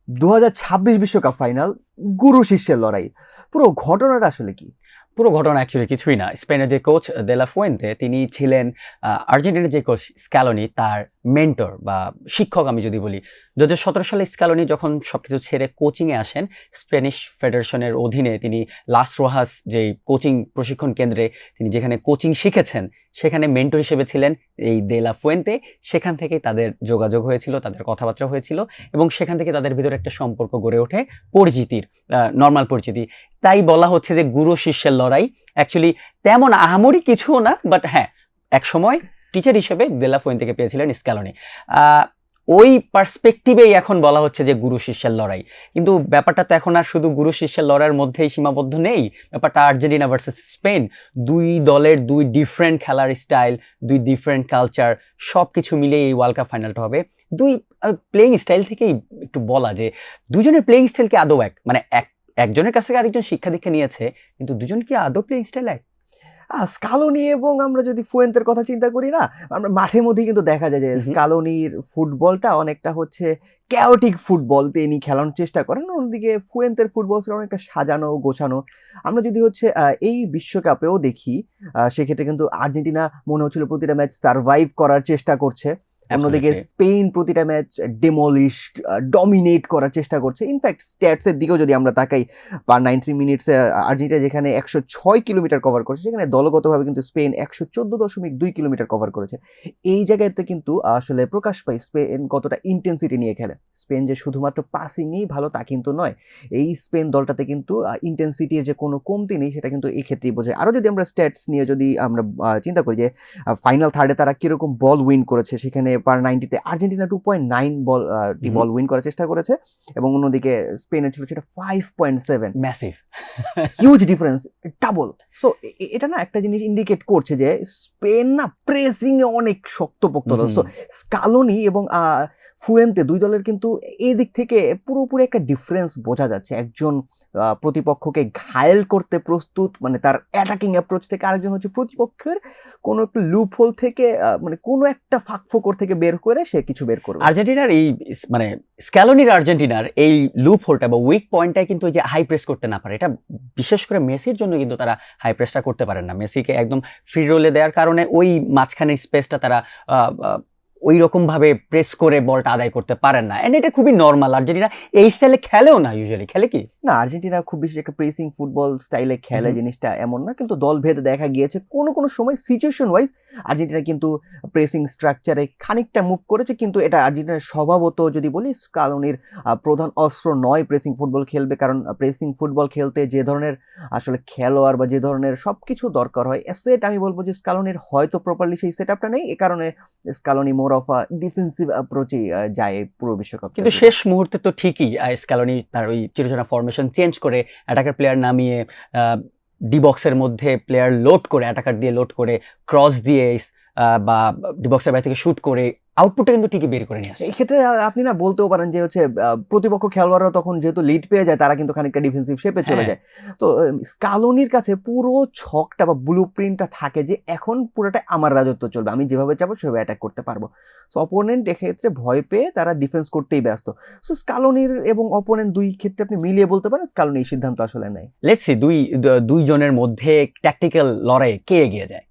2026 বিশ্বকাপ ফাইনাল, গুরু শিষ্যের লড়াই, পুরো ঘটনাটা আসলে কি? পুরো ঘটনা অ্যাকচুয়ালি কিছুই না। স্পেনের যে কোচ দে লা ফুয়েন্তে, তিনি ছিলেন আর্জেন্টিনার যে কোচ স্ক্যালোনি তার মেন্টর বা শিক্ষক আমি যদি বলি। 2017 সালে স্ক্যালোনি যখন সবকিছু ছেড়ে কোচিংয়ে আসেন, স্প্যানিশ ফেডারেশনের অধীনে তিনি লাস রোহাস যেই কোচিং প্রশিক্ষণ কেন্দ্রে তিনি যেখানে কোচিং শিখেছেন, সেখানে মেন্টর হিসেবে ছিলেন এই দে লা ফুয়েন্তে। সেখান থেকেই তাদের যোগাযোগ হয়েছিল, তাদের কথাবার্তা হয়েছিল এবং সেখান থেকে তাদের ভিতরে একটা সম্পর্ক গড়ে ওঠে, পরিচিতির, নর্মাল পরিচিতি। তাই বলা হচ্ছে যে গুরু শিষ্যের লড়াই। অ্যাকচুয়ালি তেমন আহামরি কিছুও না, বাট হ্যাঁ, একসময় টিচার হিসেবে দে লা ফুয়েন্তেকে পেয়েছিলেন স্ক্যালোনি। ওই পার্সপেক্টিভেই এখন বলা হচ্ছে যে গুরু শিষ্যের লড়াই। কিন্তু ব্যাপারটা তো এখন আর শুধু গুরু শিষ্যের লড়াইয়ের মধ্যেই সীমাবদ্ধ নেই। ব্যাপারটা আর্জেন্টিনা ভার্সেস স্পেন, দুই দলের দুই ডিফারেন্ট খেলার স্টাইল, দুই ডিফারেন্ট কালচার, সব কিছু মিলিয়ে এই ওয়ার্ল্ড কাপ ফাইনালটা হবে। দুই প্লেইং স্টাইল থেকেই একটু বলা যে দুজনের প্লেইং স্টাইল কি আদৌ এক, মানে একজনের কাছ থেকে আরেকজন শিক্ষা দীক্ষা নিয়েছে, কিন্তু দুজন কি আদৌ প্লেইং স্টাইল এক? স্কালোনি এবং আমরা যদি ফুয়েন্তের কথা চিন্তা করি না, আমরা মাঠের মধ্যেই কিন্তু দেখা যায় যে স্কালোনির ফুটবলটা অনেকটা হচ্ছে ক্যাওটিক ফুটবল তিনি খেলানোর চেষ্টা করেন, অন্যদিকে ফুয়েন্তের ফুটবল ছিল অনেকটা সাজানো গোছানো। আমরা যদি হচ্ছে এই বিশ্বকাপেও দেখি, সেক্ষেত্রে কিন্তু আর্জেন্টিনা মনে হচ্ছিল প্রতিটা ম্যাচ সার্ভাইভ করার চেষ্টা করছে, অন্যদিকে স্পেন প্রতিটা ম্যাচ ডেমোলিশড, ডমিনেট করার চেষ্টা করছে। ইনফ্যাক্ট স্ট্যাটসের দিকেও যদি আমরা তাকাই, পার 90 মিনিটসে আর্জেন্টিনা যেখানে 106 কিলোমিটার কভার করেছে, সেখানে দলগতভাবে কিন্তু স্পেন 114.2 কিলোমিটার কভার করেছে। এই জায়গাতে কিন্তু আসলে প্রকাশ পায় স্পেন কতটা ইন্টেন্সিটি নিয়ে খেলে। স্পেন যে শুধুমাত্র পাসিংয়েই ভালো তা কিন্তু নয়, এই স্পেন দলটাতে কিন্তু ইন্টেন্সিটির যে কোনো কমতি নেই, সেটা কিন্তু এই ক্ষেত্রেই বোঝায়। আরও যদি আমরা স্ট্যাটস নিয়ে যদি আমরা চিন্তা করি যে ফাইনাল থার্ডে তারা কীরকম বল উইন করেছে, সেখানে পার 90-তে আর্জেন্টিনা 2.9 বল উইন করার চেষ্টা করেছে এবং অন্যদিকে স্পেনের ছিল সেটা 5.7। Massive, huge difference, double. So এটা না একটা জিনিস ইন্ডিকেট করছে যে স্পেন না প্রেসিংয়ে অনেক শক্তপোক্ত দল। সো স্কালোনি এবং ফুয়েন্তে দুই দলের কিন্তু এই দিক থেকে পুরোপুরি একটা ডিফারেন্স বোঝা যাচ্ছে। একজন প্রতিপক্ষকে ঘায়েল করতে প্রস্তুত, মানে তার অ্যাটাকিং অ্যাপ্রোচ থেকে, আরেকজন হচ্ছে প্রতিপক্ষের কোনো একটা লুপ হোল থেকে, মানে কোনো একটা ফাঁকফোকর থেকে বের করে সে কিছু বের করবে। আর্জেন্টিনার এই মানে স্ক্যালোনির আর্জেন্টিনার এই লুপ হোলটা বা উইক পয়েন্টটাই কিন্তু ওই যে হাই প্রেস করতে না পারে। এটা বিশেষ করে মেসির জন্য কিন্তু তারা হাই প্রেসটা করতে পারেন না। মেসিকে একদম ফ্রি রোলে দেওয়ার কারণে ওই মাঝখানের স্পেসটা তারা ওই রকমভাবে প্রেস করে বলটা আদায় করতে পারেন না। এন্ড এটা খুবই নর্মাল। আর্জেন্টিনা এই স্টাইলে খেলেও না, ইউজুয়ালি খেলে কি না, আর্জেন্টিনা খুব বেশি একটা প্রেসিং ফুটবল স্টাইলে খেলে জিনিসটা এমন না, কিন্তু দল ভেদে দেখা গিয়েছে কোনো কোনো সময় সিচুয়েশন ওয়াইজ আর্জেন্টিনা কিন্তু প্রেসিং স্ট্রাকচারে খানিকটা মুভ করেছে। কিন্তু এটা আর্জেন্টিনার স্বভাবত যদি বলি, স্কালোনির প্রধান অস্ত্র নয় প্রেসিং ফুটবল খেলবে, কারণ প্রেসিং ফুটবল খেলতে যে ধরনের আসলে খেলোয়াড় বা যে ধরনের সব কিছু দরকার হয়, সেট আমি বলবো যে স্কালোনির হয়তো প্রপারলি সেই সেট আপটা নেই। এ কারণে Scaloni more of a defensive অ্যাপ্রোচে যায় পুরো বিশ্বকাপ। কিন্তু শেষ মুহূর্তে তো ঠিকই স্ক্যালোনি তার ওই চিরচেনা ফরমেশন চেঞ্জ করে অ্যাটাকার প্লেয়ার নামিয়ে ডি বক্সের মধ্যে প্লেয়ার লোড করে, অ্যাটাকার দিয়ে লোড করে, ক্রস দিয়ে বা ডি বক্সের বাইরে থেকে শুট করে আউটপুটটা কিন্তু ঠিকই বের করে নিয়ে আসে। এই ক্ষেত্রে আপনি না বলতেও পারেন যে হচ্ছে প্রতিপক্ষ খেলোয়াড়রা তখন যেহেতু লিড পেয়ে যায়, তারা কিন্তু খানিকটা ডিফেন্সিভ শেপে চলে যায়। তো স্কালোনির কাছে পুরো ছকটা বা ব্লু প্রিন্টটা থাকে যে এখন পুরোটা আমার রাজত্ব চলবে, আমি যেভাবে চাবো সেভাবে অ্যাটাক করতে পারবো। সো অপোনেন্ট এক্ষেত্রে ভয় পেয়ে তারা ডিফেন্স করতেই ব্যস্ত। সো স্কালোনির এবং অপোনেন্ট দুই ক্ষেত্রে আপনি মিলিয়ে বলতে পারেন স্কালোনি এই সিদ্ধান্ত আসলে নেয়। লেটস সি দুইজনের মধ্যে ট্যাকটিক্যাল লড়াইয়ে কে এগিয়ে যায়।